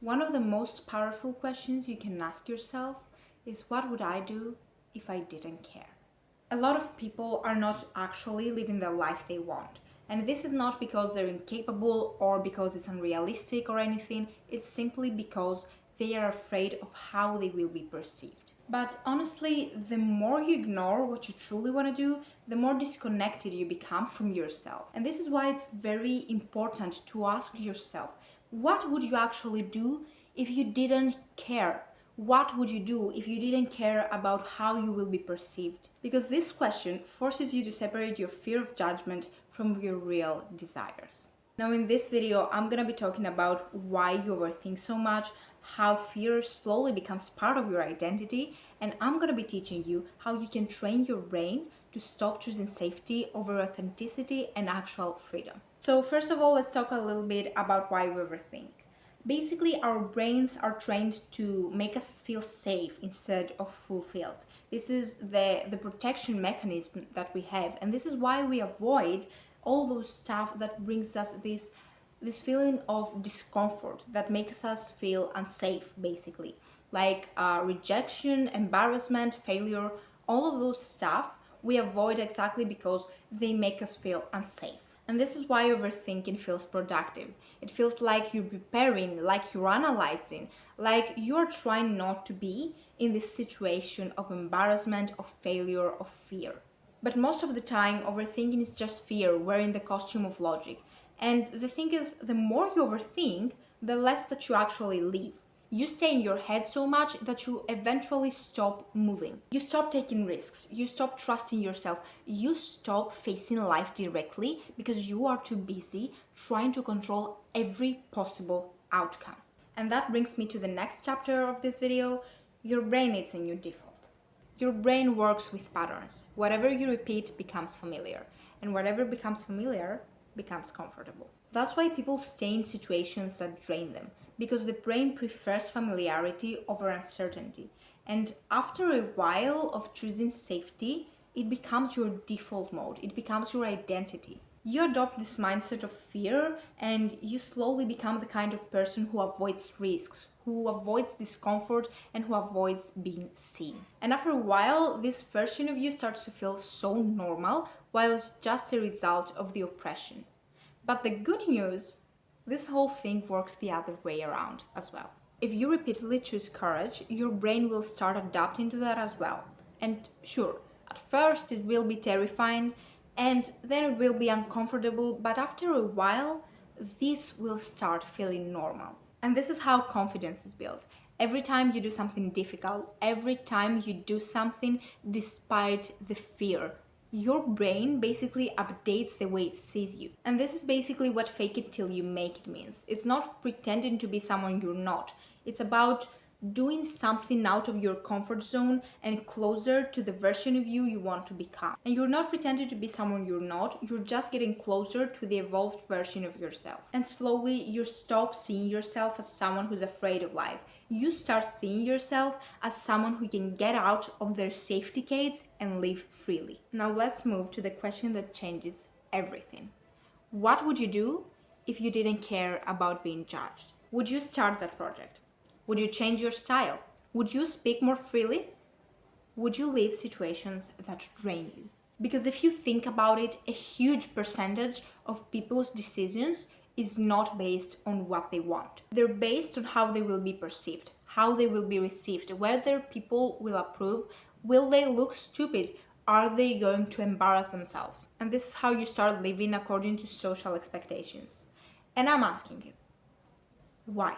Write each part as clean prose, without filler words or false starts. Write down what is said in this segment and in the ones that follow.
One of the most powerful questions you can ask yourself is, what would I do if I didn't care? A lot of people are not actually living the life they want. And this is not because they're incapable or because it's unrealistic or anything. It's simply because they are afraid of how they will be perceived. But honestly, the more you ignore what you truly want to do, the more disconnected you become from yourself. And this is why it's very important to ask yourself, what would you actually do if you didn't care? What would you do if you didn't care about how you will be perceived? Because this question forces you to separate your fear of judgment from your real desires. Now in this video, I'm gonna be talking about why you overthink so much, how fear slowly becomes part of your identity, and I'm gonna be teaching you how you can train your brain to stop choosing safety over authenticity and actual freedom. So first of all, let's talk a little bit about why we overthink. Basically, our brains are trained to make us feel safe instead of fulfilled. This is the protection mechanism that we have, and this is why we avoid all those stuff that brings us this feeling of discomfort that makes us feel unsafe, basically, like rejection, embarrassment, failure. All of those stuff we avoid exactly because they make us feel unsafe. And this is why overthinking feels productive. It feels like you're preparing, like you're analyzing, like you're trying not to be in this situation of embarrassment, of failure, of fear. But most of the time, overthinking is just fear wearing the costume of logic. And the thing is, the more you overthink, the less that you actually live. You stay in your head so much that you eventually stop moving. You stop taking risks. You stop trusting yourself. You stop facing life directly because you are too busy trying to control every possible outcome. And that brings me to the next chapter of this video. Your brain needs a new default. Your brain works with patterns. Whatever you repeat becomes familiar, and whatever becomes familiar becomes comfortable. That's why people stay in situations that drain them, because the brain prefers familiarity over uncertainty. And after a while of choosing safety, it becomes your default mode, it becomes your identity. You adopt this mindset of fear and you slowly become the kind of person who avoids risks, who avoids discomfort, and who avoids being seen. And after a while, this version of you starts to feel so normal, while it's just a result of the oppression. But the good news, this whole thing works the other way around as well. If you repeatedly choose courage, your brain will start adapting to that as well. And sure, at first it will be terrifying and then it will be uncomfortable, but after a while, this will start feeling normal. And this is how confidence is built. Every time you do something difficult, every time you do something despite the fear, your brain basically updates the way it sees you. And this is basically what fake it till you make it means. It's not pretending to be someone you're not. It's about doing something out of your comfort zone and closer to the version of you want to become. And you're not pretending to be someone you're not, you're just getting closer to the evolved version of yourself. And slowly you stop seeing yourself as someone who's afraid of life. You start seeing yourself as someone who can get out of their safety gates and live freely. Now let's move to the question that changes everything. What would you do if you didn't care about being judged? Would you start that project? Would you change your style? Would you speak more freely? Would you leave situations that drain you? Because if you think about it, a huge percentage of people's decisions is not based on what they want. They're based on how they will be perceived, how they will be received, whether people will approve, will they look stupid, are they going to embarrass themselves? And this is how you start living according to social expectations. And I'm asking you, why?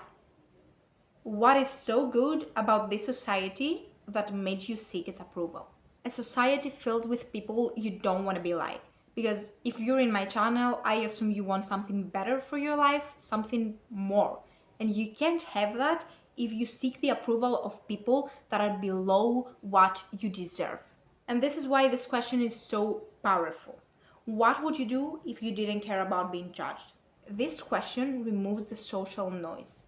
What is so good about this society that made you seek its approval? A society filled with people you don't want to be like. Because if you're in my channel, I assume you want something better for your life, something more. And you can't have that if you seek the approval of people that are below what you deserve. And this is why this question is so powerful. What would you do if you didn't care about being judged? This question removes the social noise.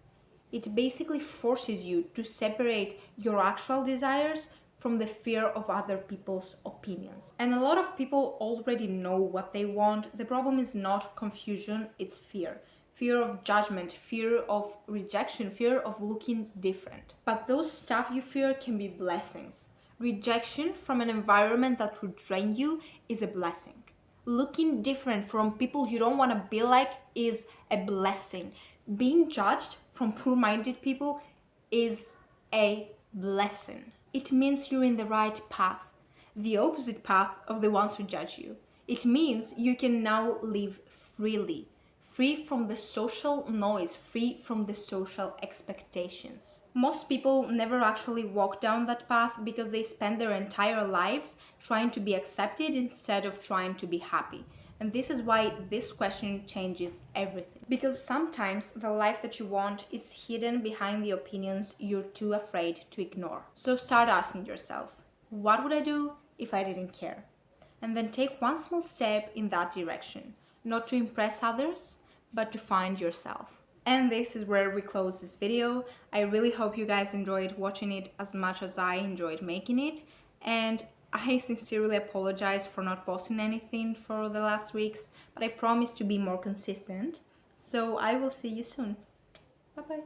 It basically forces you to separate your actual desires from the fear of other people's opinions. And a lot of people already know what they want. The problem is not confusion, it's fear. fear of judgment, fear of rejection, fear of looking different. But those stuff you fear can be blessings. Rejection from an environment that would drain you is a blessing. Looking different from people you don't want to be like is a blessing. Being judged from poor-minded people is a blessing. It means you're in the right path, the opposite path of the ones who judge you. It means you can now live freely, free from the social noise, free from the social expectations. Most people never actually walk down that path because they spend their entire lives trying to be accepted instead of trying to be happy. And this is why this question changes everything. Because sometimes the life that you want is hidden behind the opinions you're too afraid to ignore. So start asking yourself, what would I do if I didn't care? And then take one small step in that direction, not to impress others, but to find yourself. And this is where we close this video. I really hope you guys enjoyed watching it as much as I enjoyed making it. And I sincerely apologize for not posting anything for the last weeks, but I promise to be more consistent. So I will see you soon. Bye bye.